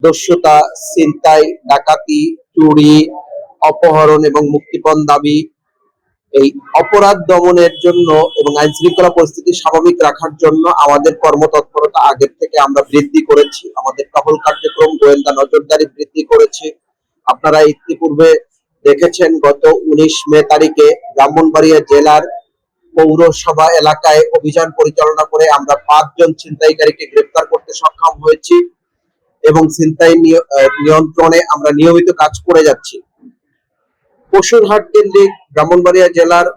দস্যুতা, ছিনতাই, ডাকাতি, চুরি, অপহরণ এবং মুক্তিপণ দাবি, এই অপরাধ দমনের জন্য এবং আইন শৃঙ্খলা পরিস্থিতি স্বাভাবিক রাখার জন্য আমাদের কর্মতৎপরতা আগের থেকে আমরা বৃদ্ধি করেছি। আমাদের টহল কার্যক্রম, গোয়েন্দা নজরদারি বৃদ্ধি করেছি। আপনারা ইতিপূর্বে দেখেছেন গত 19 মে তারিখে ব্রাহ্মণবাড়িয়া জেলার পৌরসভা এলাকায় অভিযান পরিচালনা করে আমরা 5 জন ছিনতাইকারীকে গ্রেফতার করতে সক্ষম হয়েছি এবং ছিনতাই নিয়ন্ত্রণে আমরা নিয়মিত কাজ করে যাচ্ছি। পশুরহাট কেন্দ্রিক ব্রাহ্মণবাড়িয়া জেলার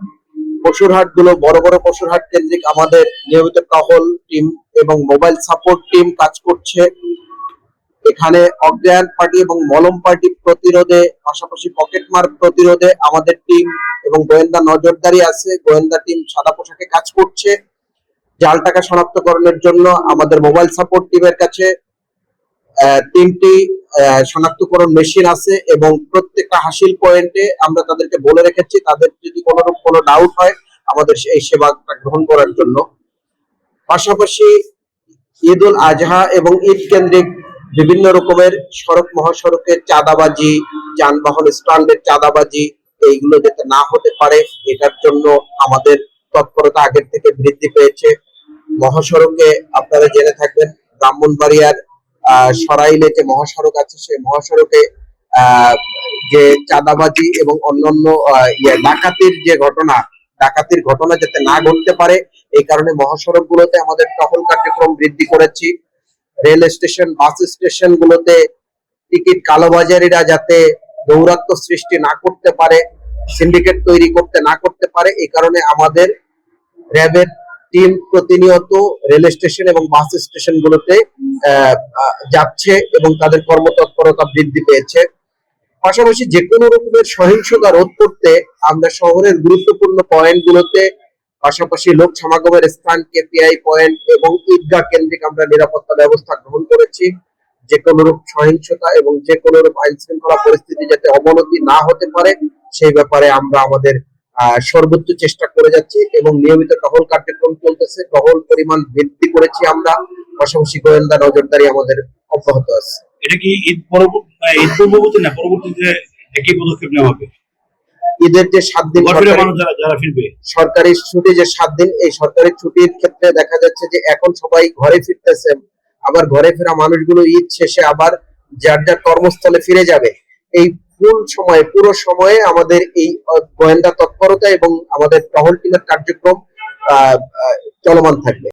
পশুরহাট গুলো বড় বড় পশুরহাট কেন্দ্রিক আমাদের নিয়মিত টহল টিম এবং মোবাইল সাপোর্ট টিম কাজ করছে। এখানে অজ্ঞান পার্টি এবং মলম পার্টি প্রতিরোধে, পাশাপাশি পকেটমার প্রতিরোধে আমাদের টিম এবং গোয়েন্দা নজরদারি আছে। গোয়েন্দা টিম সাদা পোশাকে কাজ করছে। জাল টাকা শনাক্তকরণের জন্য আমাদের মোবাইল সাপোর্ট টিমের কাছে 3টি শনাক্তকরণ মেশিন আছে এবং প্রত্যেকটা হাসিল পয়েন্টে আমরা তাদেরকে বলে রেখেছি তাদের যদি কোনো ডাউট হয় আমাদের এই সেবাটা গ্রহণ করার জন্য। পাশাপাশি ঈদ উল আজহা এবং ঈদ কেন্দ্রিক বিভিন্ন রকমের সড়ক মহাসড়কের চাঁদাবাজি, যানবাহন স্ট্যান্ডের চাঁদাবাজি, এইগুলো যাতে না হতে পারে এটার জন্য আমাদের তৎপরতা আগের থেকে বৃদ্ধি পেয়েছে। মহাসড়কে আপনারা জেনে থাকবেন ব্রাহ্মণবাড়িয়ার সরাইলে যে মহাসড়ক আছে সেই মহাসড়কে যে চাঁদাবাজি এবং অন্যান্য ডাকাতির ঘটনা যাতে না ঘটতে পারে এই কারণে মহাসড়ক গুলোতে আমাদের টহল কার্যক্রম বৃদ্ধি করেছি। রেল স্টেশন, বাস স্টেশন গুলোতে টিকিট কালোবাজারিরা যাতে দৌরাত্ম সৃষ্টি না করতে পারে, সিন্ডিকেট তৈরি না করতে পারে এই কারণে আমাদের র্যাবের টিম প্রতিনিয়ত রেল স্টেশন এবং বাস স্টেশন গুলোতে যাচ্ছে এবং তাদের কর্মতৎপরতা বৃদ্ধি পেয়েছে। পাশাপাশি যে কোনো রকমের সহিংসতা রোধ করতে আমরা শহরের গুরুত্বপূর্ণ পয়েন্ট গুলোতে, পাশাপাশি লোক সমাগমের স্থান, কেপিআই পয়েন্ট এবং ঈদগাহ কেন্দ্রিক আমরা নিরাপত্তা ব্যবস্থা গ্রহণ করেছি। যে কোনো রূপ সহিংসতা এবং যে কোনো রূপ আইন শৃঙ্খলা পরিস্থিতি যাতে অবনতি না হতে পারে সেই ব্যাপারে আমরা আমাদের সর্বোচ্চ চেষ্টা করে যাচ্ছি এবং নিয়মিত টহল কার্যক্রম চলতেছে। টহল পরিমাণ বৃদ্ধি করেছি আমরা, পাশাপাশি গোয়েন্দা নজরদারি আমাদের অব্যাহত আছে। এটা কি ঈদ পূর্ববর্তী না পরবর্তীতে একই পদক্ষেপ নেওয়া হবে? ঈদের যে 7 দিন সরকারি ছুটি, যে 7 দিন, এই সরকারি ছুটির ক্ষেত্রে দেখা যাচ্ছে যে এখন সবাই ঘরে ফিরতেছে। আবার ঘরে ফেরা মানুষগুলো ঈদ শেষে আবার যার যার কর্মস্থলে ফিরে যাবে। এই পুরো সময়ে আমাদের এই গোয়েন্দা তৎপরতা এবং আমাদের টহল টিমের কার্যক্রম চলমান থাকবে।